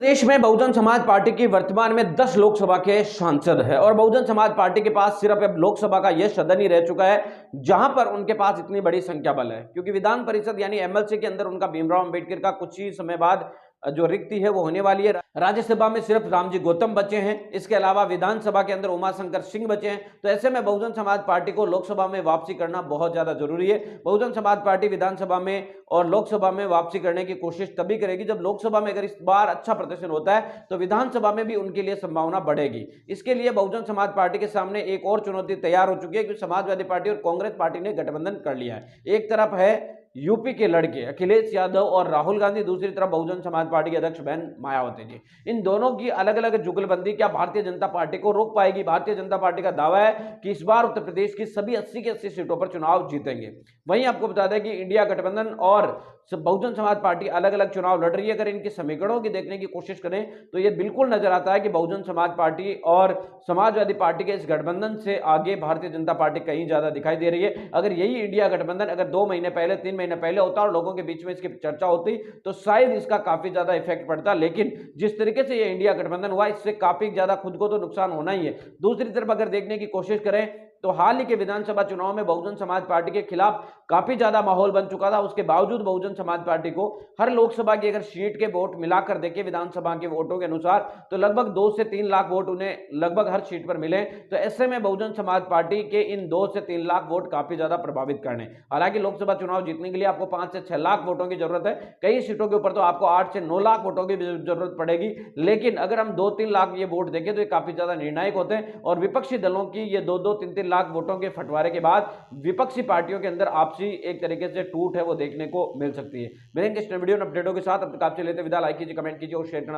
देश में बहुजन समाज पार्टी की वर्तमान में 10 लोकसभा के सांसद है और बहुजन समाज पार्टी के पास सिर्फ अब लोकसभा का यह सदन ही रह चुका है जहां पर उनके पास इतनी बड़ी संख्या बल है, क्योंकि विधान परिषद यानी एमएलसी के अंदर उनका भीमराव अंबेडकर का कुछ ही समय बाद जो रिक्ति है वो होने वाली है। राज्यसभा में सिर्फ रामजी गौतम बचे हैं, इसके अलावा विधानसभा के अंदर उमाशंकर सिंह बचे हैं। तो ऐसे में बहुजन समाज पार्टी को लोकसभा में वापसी करना बहुत ज्यादा जरूरी है। बहुजन समाज पार्टी विधानसभा में और लोकसभा में वापसी करने की कोशिश तभी करेगी जब लोकसभा में अगर इस बार अच्छा प्रदर्शन होता है तो विधानसभा में भी उनके लिए संभावना बढ़ेगी। इसके लिए बहुजन समाज पार्टी के सामने एक और चुनौती तैयार हो चुकी है, क्योंकि समाजवादी पार्टी और कांग्रेस पार्टी ने गठबंधन कर लिया है। एक तरफ है यूपी के लड़के अखिलेश यादव और राहुल गांधी, दूसरी तरफ बहुजन समाज पार्टी के अध्यक्ष बहन मायावती जी। इन दोनों की अलग अलग जुगलबंदी क्या भारतीय जनता पार्टी को रोक पाएगी? भारतीय जनता पार्टी का दावा है कि इस बार उत्तर प्रदेश की सभी 80 की 80 सीटों पर चुनाव जीतेंगे। वहीं आपको बता दें कि इंडिया गठबंधन और बहुजन समाज पार्टी अलग अलग चुनाव लड़ रही है। अगर इनके समीकरणों की देखने की कोशिश करें तो यह बिल्कुल नजर आता है कि बहुजन समाज पार्टी और समाजवादी पार्टी के इस गठबंधन से आगे भारतीय जनता पार्टी कहीं ज्यादा दिखाई दे रही है। अगर यही इंडिया गठबंधन अगर 2 महीने पहले 3 महीने पहले होता और लोगों के बीच में इसकी चर्चा होती तो शायद इसका काफी ज्यादा इफेक्ट पड़ता, लेकिन जिस तरीके से ये इंडिया गठबंधन हुआ इससे काफी ज्यादा खुद को तो नुकसान होना ही है। दूसरी तरफ अगर देखने की कोशिश करें तो हाल ही के विधानसभा चुनाव में बहुजन समाज पार्टी के खिलाफ काफी ज्यादा माहौल बन चुका था। उसके बावजूद बहुजन समाज पार्टी को हर लोकसभा की अगर सीट के वोट मिलाकर देखें विधानसभा के वोटों के अनुसार तो लगभग 2 से 3 लाख वोट उन्हें लगभग हर सीट पर मिले। तो ऐसे में बहुजन समाज पार्टी के इन 2 से 3 लाख वोट काफी ज्यादा प्रभावित करने। हालांकि लोकसभा चुनाव जीतने के लिए आपको 5 से 6 लाख वोटों की जरूरत है, कई सीटों के ऊपर तो आपको 8 से 9 लाख वोटों की जरूरत पड़ेगी। लेकिन अगर हम 2-3 लाख ये वोट देखें तो ये काफी ज्यादा निर्णायक होते हैं और विपक्षी दलों की ये 2-2, 3-3 लाख वोटों के बंटवारे के बाद विपक्षी पार्टियों के अंदर आपसी एक तरीके से टूट है वो देखने को मिल सकती है। मिलेंगे इस वीडियो अपडेटों के साथ, अब तक आपसे लेते विदा। लाइक कीजिए, कमेंट कीजिए और शेयर करना